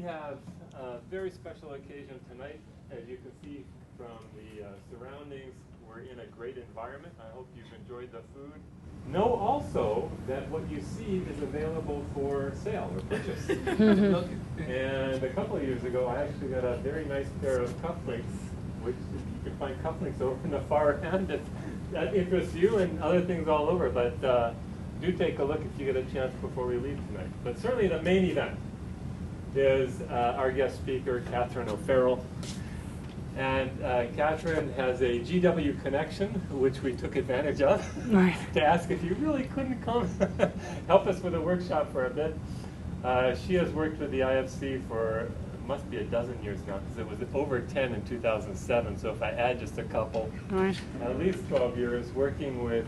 We have a very special occasion tonight. As you can see from the surroundings, we're in a great environment. I hope you've enjoyed the food. Know also that what you see is available for sale or purchase. And a couple of years ago, I actually got a very nice pair of cufflinks, which you can find cufflinks over in the far end if that interests you, and other things all over. But do take a look if you get a chance before we leave tonight. But certainly the main event is our guest speaker, Catherine O'Farrell. And Catherine has a GW connection, which we took advantage of, to ask if you really couldn't come help us with a workshop for a bit. She has worked with the IFC for, must be a dozen years now, because it was over 10 in 2007. So if I add just a couple, at least 12 years working with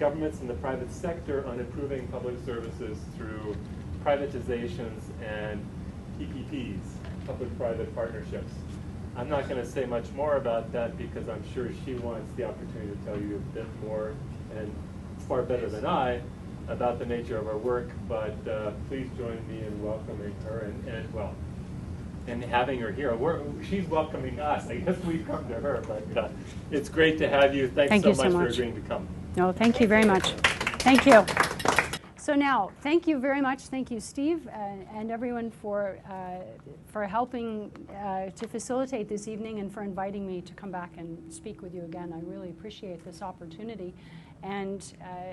governments in the private sector on improving public services through privatizations and PPPs, public-private partnerships. I'm not going to say much more about that because I'm sure she wants the opportunity to tell you a bit more and far better than I about the nature of our work, but please join me in welcoming her and having her here. She's welcoming us. I guess we've come to her, but it's great to have you. Thank you so much for agreeing to come. No, thank you very much. Thank you. So now, thank you very much. Thank you, Steve, and everyone for helping to facilitate this evening and for inviting me to come back and speak with you again. I really appreciate this opportunity. And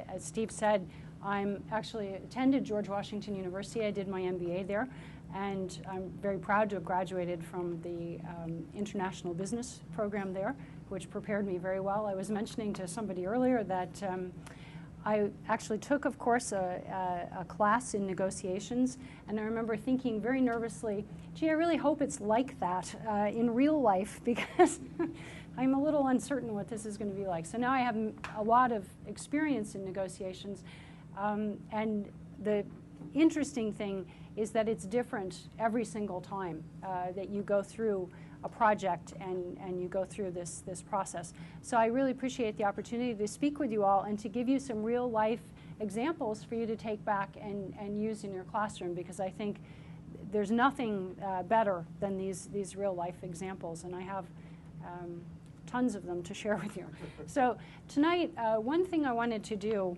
as Steve said, I'm actually attended George Washington University. I did my MBA there, and I'm very proud to have graduated from the International Business program there, which prepared me very well. I was mentioning to somebody earlier that I actually took, of course, a class in negotiations, and I remember thinking very nervously, gee, I really hope it's like that in real life, because I'm a little uncertain what this is going to be like. So now I have a lot of experience in negotiations, and the interesting thing is that it's different every single time that you go through a project and you go through this process. So I really appreciate the opportunity to speak with you all and to give you some real life examples for you to take back and use in your classroom, because I think there's nothing better than these real life examples, and I have tons of them to share with you. So tonight, one thing I wanted to do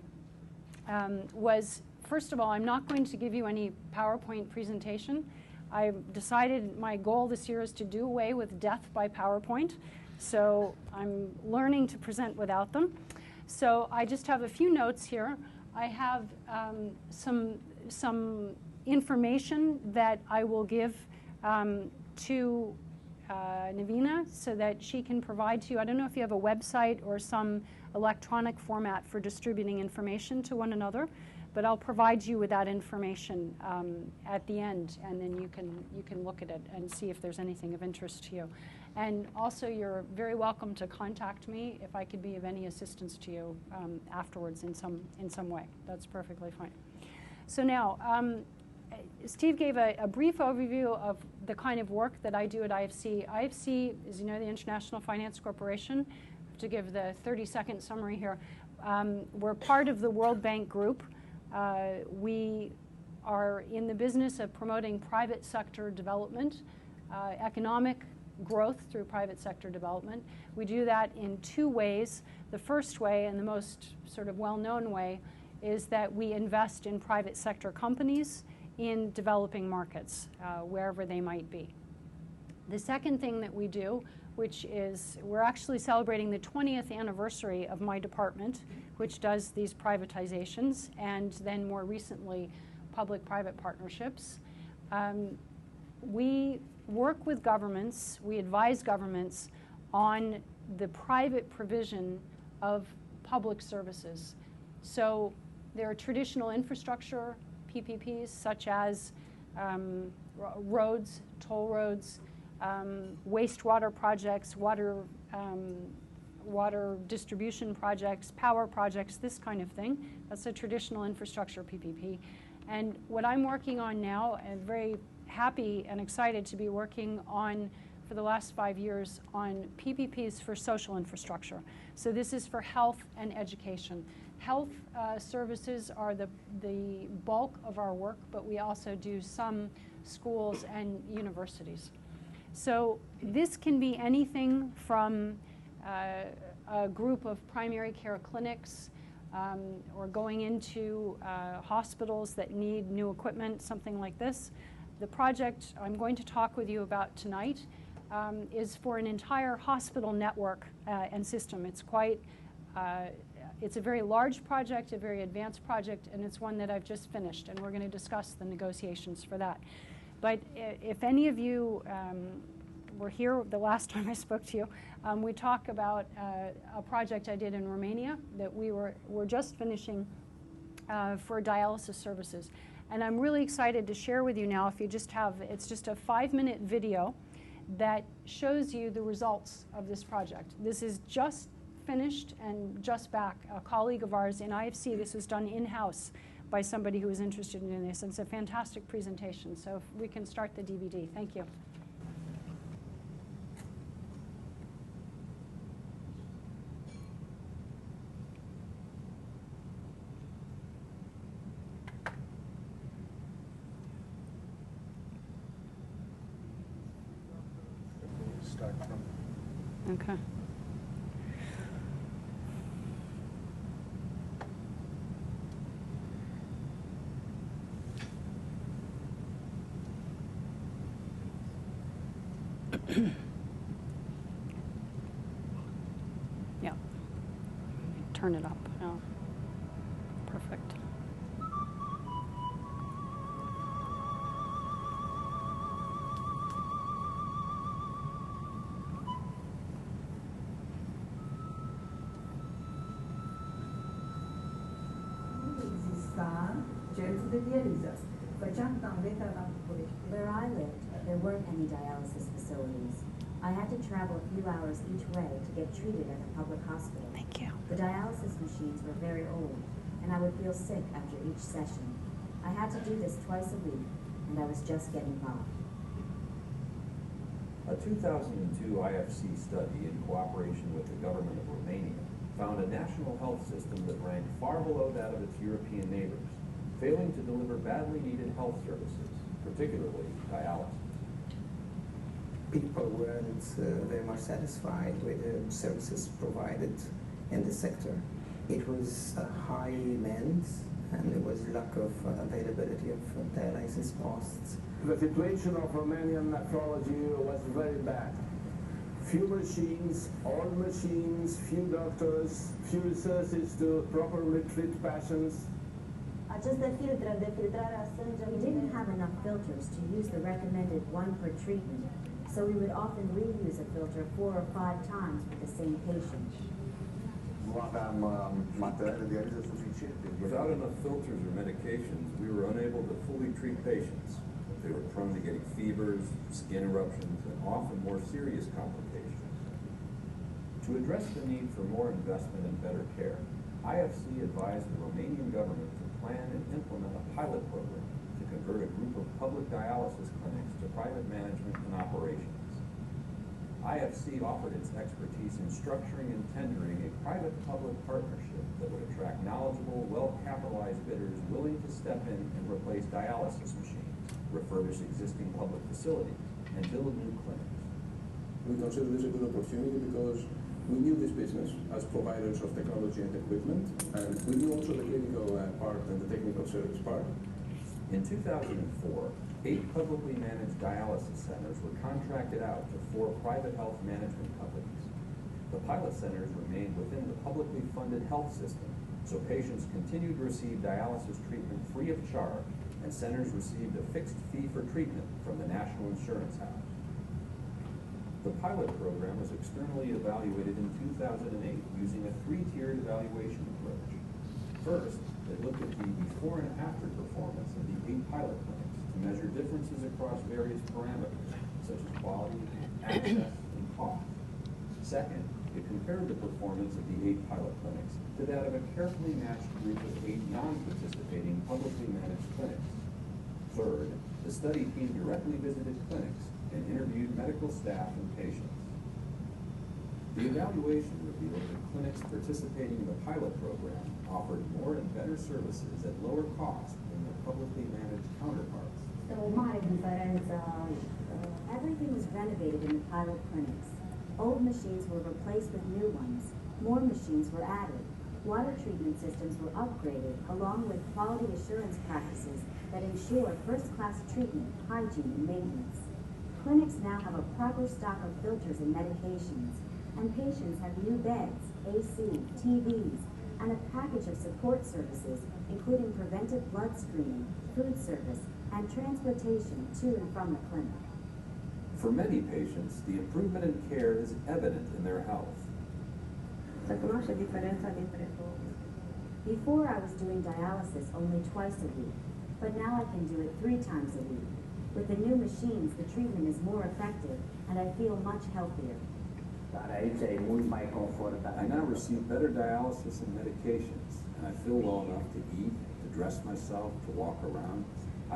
was, first of all, I'm not going to give you any PowerPoint presentation. I decided my goal this year is to do away with death by PowerPoint, so I'm learning to present without them. So I just have a few notes here. I have some information that I will give to Navina so that she can provide to you. I don't know if you have a website or some electronic format for distributing information to one another, but I'll provide you with that information at the end, and then you can look at it and see if there's anything of interest to you. And also, you're very welcome to contact me if I could be of any assistance to you afterwards in some way. That's perfectly fine. So now, Steve gave a brief overview of the kind of work that I do at IFC. IFC, as you know, the International Finance Corporation. To give the 30-second summary here, we're part of the World Bank Group. We are in the business of promoting private sector development, economic growth through private sector development. We do that in two ways. The first way, and the most sort of well-known way, is that we invest in private sector companies in developing markets, wherever they might be. The second thing that we do, which is we're actually celebrating the 20th anniversary of my department, which does these privatizations and then more recently public-private partnerships. We work with governments, we advise governments on the private provision of public services. So there are traditional infrastructure PPPs such as roads, toll roads, wastewater projects, water distribution projects, power projects, this kind of thing. That's a traditional infrastructure PPP. And what I'm working on now, and very happy and excited to be working on for the last 5 years on PPPs for social infrastructure. So this is for health and education. Health services are the bulk of our work, but we also do some schools, and universities. So this can be anything from a group of primary care clinics or going into hospitals that need new equipment, something like this. The project I'm going to talk with you about tonight is for an entire hospital network and system. It's quite, it's a very large project, a very advanced project, and it's one that I've just finished, and we're going to discuss the negotiations for that. But if any of you were here the last time I spoke to you, we talk about a project I did in Romania that we're just finishing for dialysis services. And I'm really excited to share with you now, if you just have, it's just a 5-minute video that shows you the results of this project. This is just finished and just back. A colleague of ours in IFC, this was done in-house by somebody who was interested in this. And it's a fantastic presentation. So if we can start the DVD. Thank you. Start from. Okay. Yeah. Turn it up. Yeah. Perfect. Where I lived, there weren't any dialysis facilities. I had to travel a few hours each way to get treated at a public hospital. Thank you. The dialysis machines were very old, and I would feel sick after each session. I had to do this twice a week, and I was just getting by. A 2002 IFC study in cooperation with the government of Romania found a national health system that ranked far below that of its European neighbors, failing to deliver badly needed health services, particularly dialysis. People weren't very much satisfied with the services provided in the sector. It was high demand, and there was lack of availability of dialysis posts. The situation of Romanian nephrology was very bad. Few machines, old machines, few doctors, few resources to properly treat patients. We didn't have enough filters to use the recommended one per treatment, so we would often reuse a filter 4 or 5 times with the same patient. Without enough filters or medications, we were unable to fully treat patients. They were prone to getting fevers, skin eruptions, and often more serious complications. To address the need for more investment and better care, IFC advised the Romanian government to plan and implement a pilot program to convert a group of public dialysis clinics to private management and operations. IFC offered its expertise in structuring and tendering a private-public partnership that would attract knowledgeable, well-capitalized bidders willing to step in and replace dialysis machines, refurbish existing public facilities, and build new clinics. We consider this a good opportunity because we knew this business as providers of technology and equipment, and we knew also the clinical part and the technical service part. In 2004, 8 publicly managed dialysis centers were contracted out to 4 private health management companies. The pilot centers remained within the publicly funded health system, so patients continued to receive dialysis treatment free of charge, and centers received a fixed fee for treatment from the National Insurance House. The pilot program was externally evaluated in 2008 using a 3-tiered evaluation approach. First, it looked at the before and after performance of the 8 pilot clinics to measure differences across various parameters, such as quality, access, and cost. Second, it compared the performance of the 8 pilot clinics to that of a carefully matched group of 8 non-participating publicly managed clinics. Third, the study team directly visited clinics and interviewed medical staff and patients. The evaluation revealed that clinics participating in the pilot program offered more and better services at lower cost than their publicly managed counterparts. Este o mare diferență. Everything was renovated in the pilot clinics. Old machines were replaced with new ones. More machines were added. Water treatment systems were upgraded, along with quality assurance practices that ensure first-class treatment, hygiene, and maintenance. Clinics now have a proper stock of filters and medications, and patients have new beds, AC, TVs, and a package of support services, including preventive blood screening, food service, and transportation to and from the clinic. For many patients, the improvement in care is evident in their health. Se cunoaște diferența dintre două. Before I was doing dialysis only twice a week, but now I can do it 3 times a week. With the new machines, the treatment is more effective, and I feel much healthier. Dar aici e mult mai confortabil. I now receive better dialysis and medications, and I feel well enough to eat, to dress myself, to walk around.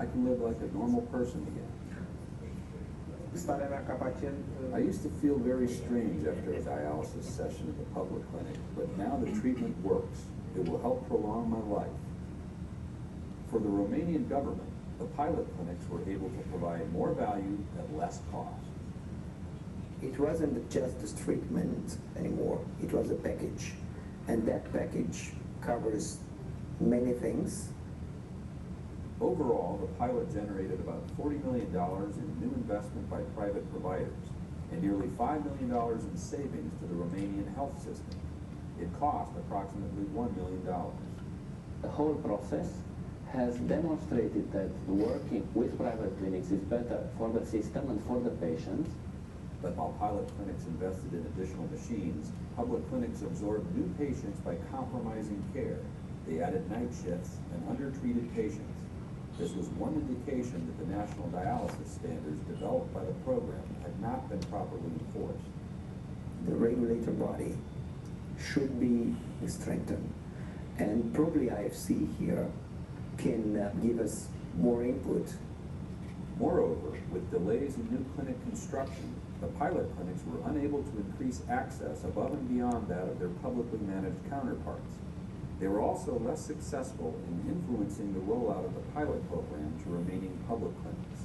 I can live like a normal person again. Starea mea ca pacient, I used to feel very strange after a dialysis session at the public clinic, but now the treatment works. It will help prolong my life. For the Romanian government, the pilot clinics were able to provide more value at less cost. It wasn't just a treatment anymore, it was a package. And that package covers many things. Overall, the pilot generated about $40 million in new investment by private providers and nearly $5 million in savings to the Romanian health system. It cost approximately $1 million. The whole process has demonstrated that working with private clinics is better for the system and for the patients. But while pilot clinics invested in additional machines, public clinics absorbed new patients by compromising care. They added night shifts and undertreated patients. This was one indication that the national dialysis standards developed by the program had not been properly enforced. The regulator body should be strengthened, and probably IFC here can give us more input. Moreover, with delays in new clinic construction, the pilot clinics were unable to increase access above and beyond that of their publicly managed counterparts. They were also less successful in influencing the rollout of the pilot program to remaining public clinics.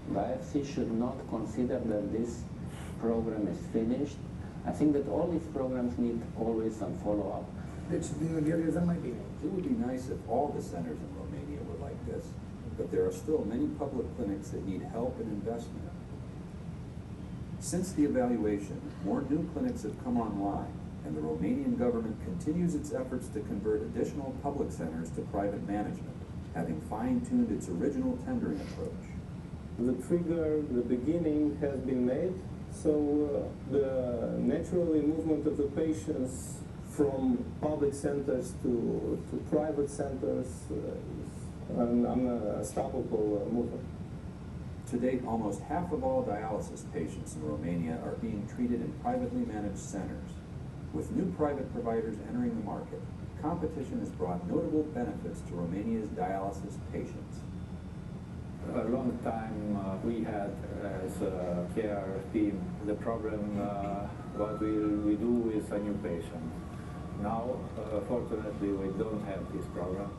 The IFC should not consider that this program is finished. I think that all these programs need always some follow-up. deci din realizăm mai bine. It would be nice if all the centers in Romania were like this, but there are still many public clinics that need help and investment. Since the evaluation, more new clinics have come online, and the Romanian government continues its efforts to convert additional public centers to private management, having fine-tuned its original tendering approach. The trigger, the beginning has been made, so the natural movement of the patients from public centers to private centers is an unstoppable movement. To date, almost half of all dialysis patients in Romania are being treated in privately managed centers. With new private providers entering the market, competition has brought notable benefits to Romania's dialysis patients. A long time we had as a care team the problem what will we do with a new patient. Now, fortunately, we don't have this problem.